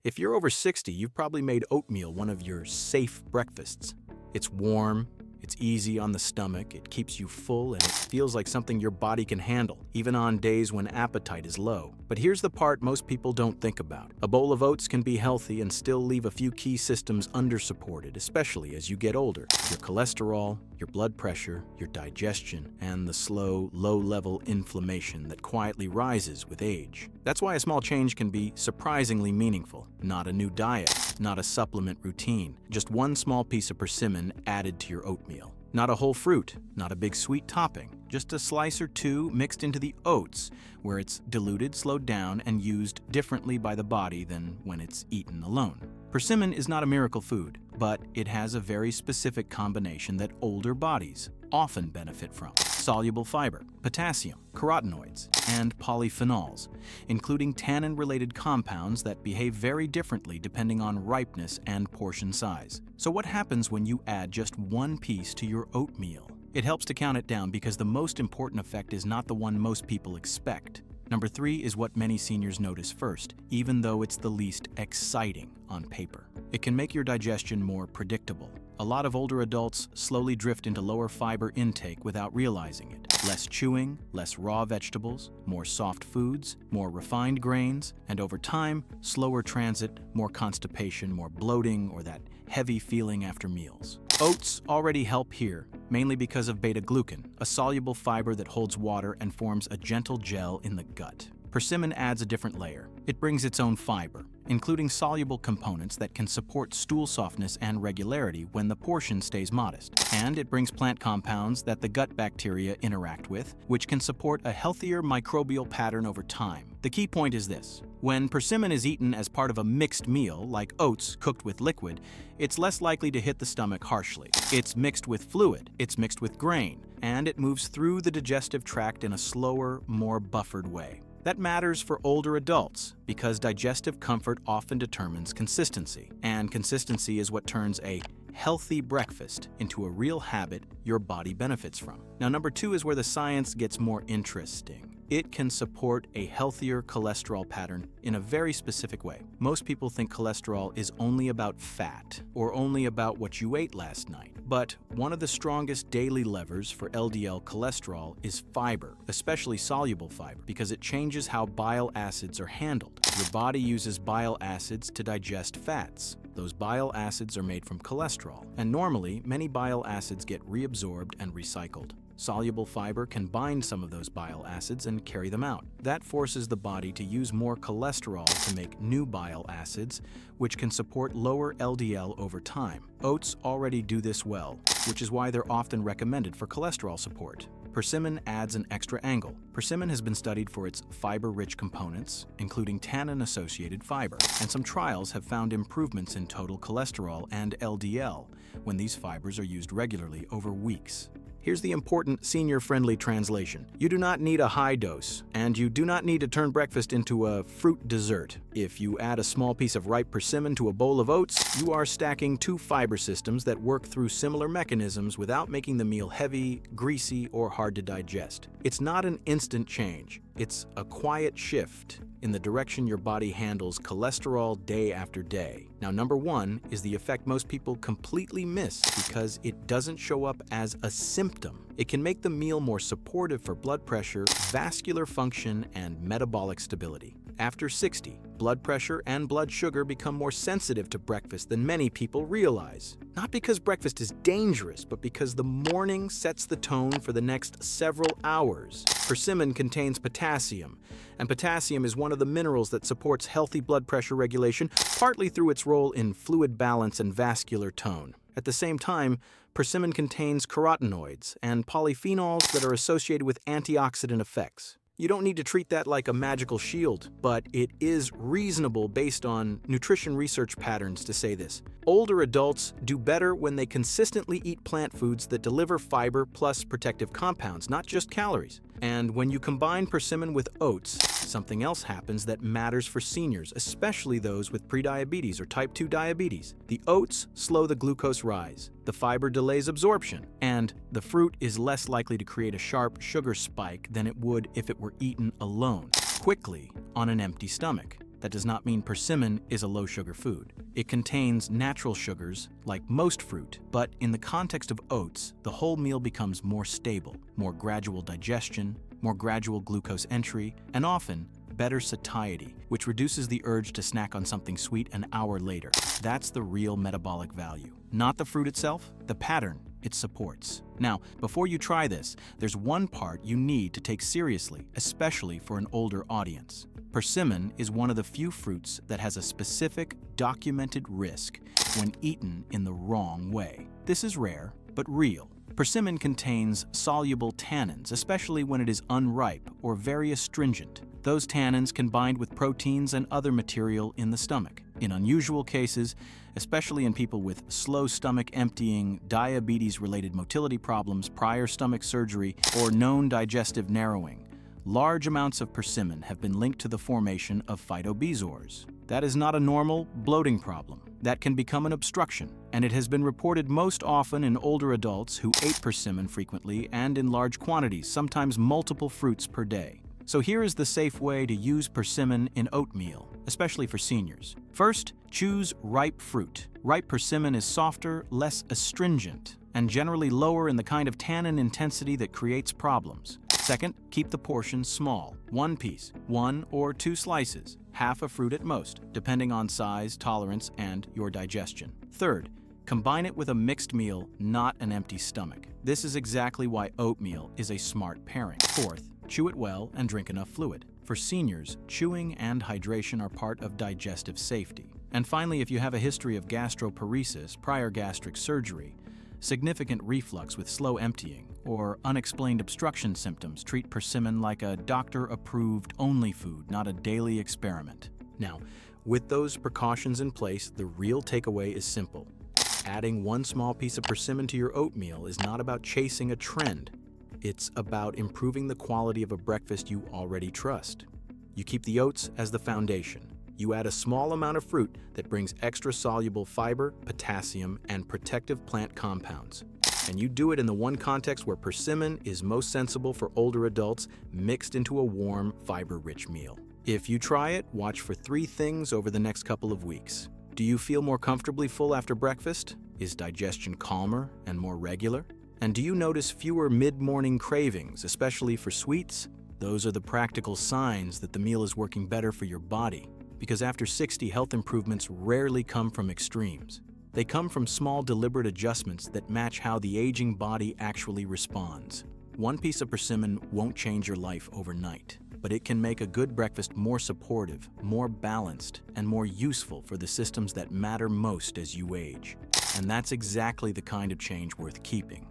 If you're over 60, you've probably made oatmeal one of your safe breakfasts. It's warm, it's easy on the stomach, it keeps you full, and it feels like something your body can handle, even on days when appetite is low. But here's the part most people don't think about. A bowl of oats can be healthy and still leave a few key systems undersupported, especially as you get older. Your cholesterol, your blood pressure, your digestion, and the slow, low-level inflammation that quietly rises with age. That's why a small change can be surprisingly meaningful. Not a new diet, not a supplement routine, just one small piece of persimmon added to your oatmeal. Not a whole fruit, not a big sweet topping, just a slice or two mixed into the oats, where it's diluted, slowed down, and used differently by the body than when it's eaten alone. Persimmon is not a miracle food, but it has a very specific combination that older bodies often benefit from. Soluble fiber, potassium, carotenoids, and polyphenols, including tannin-related compounds that behave very differently depending on ripeness and portion size. So what happens when you add just one piece to your oatmeal? It helps to count it down because the most important effect is not the one most people expect. Number 3 is what many seniors notice first, even though it's the least exciting on paper. It can make your digestion more predictable. A lot of older adults slowly drift into lower fiber intake without realizing it. Less chewing, less raw vegetables, more soft foods, more refined grains, and over time, slower transit, more constipation, more bloating, or that heavy feeling after meals. Oats already help here, mainly because of beta-glucan, a soluble fiber that holds water and forms a gentle gel in the gut. Persimmon adds a different layer. It brings its own fiber, including soluble components that can support stool softness and regularity when the portion stays modest. And it brings plant compounds that the gut bacteria interact with, which can support a healthier microbial pattern over time. The key point is this: when persimmon is eaten as part of a mixed meal, like oats cooked with liquid, it's less likely to hit the stomach harshly. It's mixed with fluid, it's mixed with grain, and it moves through the digestive tract in a slower, more buffered way. That matters for older adults because digestive comfort often determines consistency, and consistency is what turns a healthy breakfast into a real habit your body benefits from. Now, number 2 is where the science gets more interesting. It can support a healthier cholesterol pattern in a very specific way. Most people think cholesterol is only about fat or only about what you ate last night. But one of the strongest daily levers for LDL cholesterol is fiber, especially soluble fiber, because it changes how bile acids are handled. Your body uses bile acids to digest fats. Those bile acids are made from cholesterol, and normally many bile acids get reabsorbed and recycled. Soluble fiber can bind some of those bile acids and carry them out. That forces the body to use more cholesterol to make new bile acids, which can support lower LDL over time. Oats already do this well, which is why they're often recommended for cholesterol support. Persimmon adds an extra angle. Persimmon has been studied for its fiber-rich components, including tannin-associated fiber, and some trials have found improvements in total cholesterol and LDL when these fibers are used regularly over weeks. Here's the important senior-friendly translation. You do not need a high dose, and you do not need to turn breakfast into a fruit dessert. If you add a small piece of ripe persimmon to a bowl of oats, you are stacking 2 fiber systems that work through similar mechanisms without making the meal heavy, greasy, or hard to digest. It's not an instant change. It's a quiet shift in the direction your body handles cholesterol day after day. Now, number 1 is the effect most people completely miss because it doesn't show up as a symptom. It can make the meal more supportive for blood pressure, vascular function, and metabolic stability. After 60, blood pressure and blood sugar become more sensitive to breakfast than many people realize. Not because breakfast is dangerous, but because the morning sets the tone for the next several hours. Persimmon contains potassium, and potassium is one of the minerals that supports healthy blood pressure regulation, partly through its role in fluid balance and vascular tone. At the same time, persimmon contains carotenoids and polyphenols that are associated with antioxidant effects. You don't need to treat that like a magical shield, but it is reasonable based on nutrition research patterns to say this. Older adults do better when they consistently eat plant foods that deliver fiber plus protective compounds, not just calories. And when you combine persimmon with oats, something else happens that matters for seniors, especially those with prediabetes or type 2 diabetes. The oats slow the glucose rise, the fiber delays absorption, and the fruit is less likely to create a sharp sugar spike than it would if it were eaten alone, quickly on an empty stomach. That does not mean persimmon is a low-sugar food. It contains natural sugars, like most fruit, but in the context of oats, the whole meal becomes more stable, more gradual digestion, more gradual glucose entry, and often better satiety, which reduces the urge to snack on something sweet an hour later. That's the real metabolic value. Not the fruit itself, the pattern it supports. Now, before you try this, there's one part you need to take seriously, especially for an older audience. Persimmon is one of the few fruits that has a specific, documented risk when eaten in the wrong way. This is rare, but real. Persimmon contains soluble tannins, especially when it is unripe or very astringent. Those tannins can bind with proteins and other material in the stomach. In unusual cases, especially in people with slow stomach emptying, diabetes-related motility problems, prior stomach surgery, or known digestive narrowing, large amounts of persimmon have been linked to the formation of phytobezoars. That is not a normal bloating problem. That can become an obstruction, and it has been reported most often in older adults who ate persimmon frequently and in large quantities, sometimes multiple fruits per day. So here is the safe way to use persimmon in oatmeal, especially for seniors. First, choose ripe fruit. Ripe persimmon is softer, less astringent, and generally lower in the kind of tannin intensity that creates problems. Second, keep the portion small, 1 piece, 1 or 2 slices, half a fruit at most, depending on size, tolerance, and your digestion. Third, combine it with a mixed meal, not an empty stomach. This is exactly why oatmeal is a smart pairing. Fourth, chew it well and drink enough fluid. For seniors, chewing and hydration are part of digestive safety. And finally, if you have a history of gastroparesis, prior gastric surgery, significant reflux with slow emptying, or unexplained obstruction symptoms, treat persimmon like a doctor-approved only food, not a daily experiment. Now, with those precautions in place, the real takeaway is simple. Adding 1 small piece of persimmon to your oatmeal is not about chasing a trend. It's about improving the quality of a breakfast you already trust. You keep the oats as the foundation. You add a small amount of fruit that brings extra soluble fiber, potassium, and protective plant compounds. And you do it in the one context where persimmon is most sensible for older adults, mixed into a warm, fiber-rich meal. If you try it, watch for 3 things over the next couple of weeks. Do you feel more comfortably full after breakfast? Is digestion calmer and more regular? And do you notice fewer mid-morning cravings, especially for sweets? Those are the practical signs that the meal is working better for your body. Because after 60, health improvements rarely come from extremes. They come from small, deliberate adjustments that match how the aging body actually responds. 1 piece of persimmon won't change your life overnight, but it can make a good breakfast more supportive, more balanced, and more useful for the systems that matter most as you age. And that's exactly the kind of change worth keeping.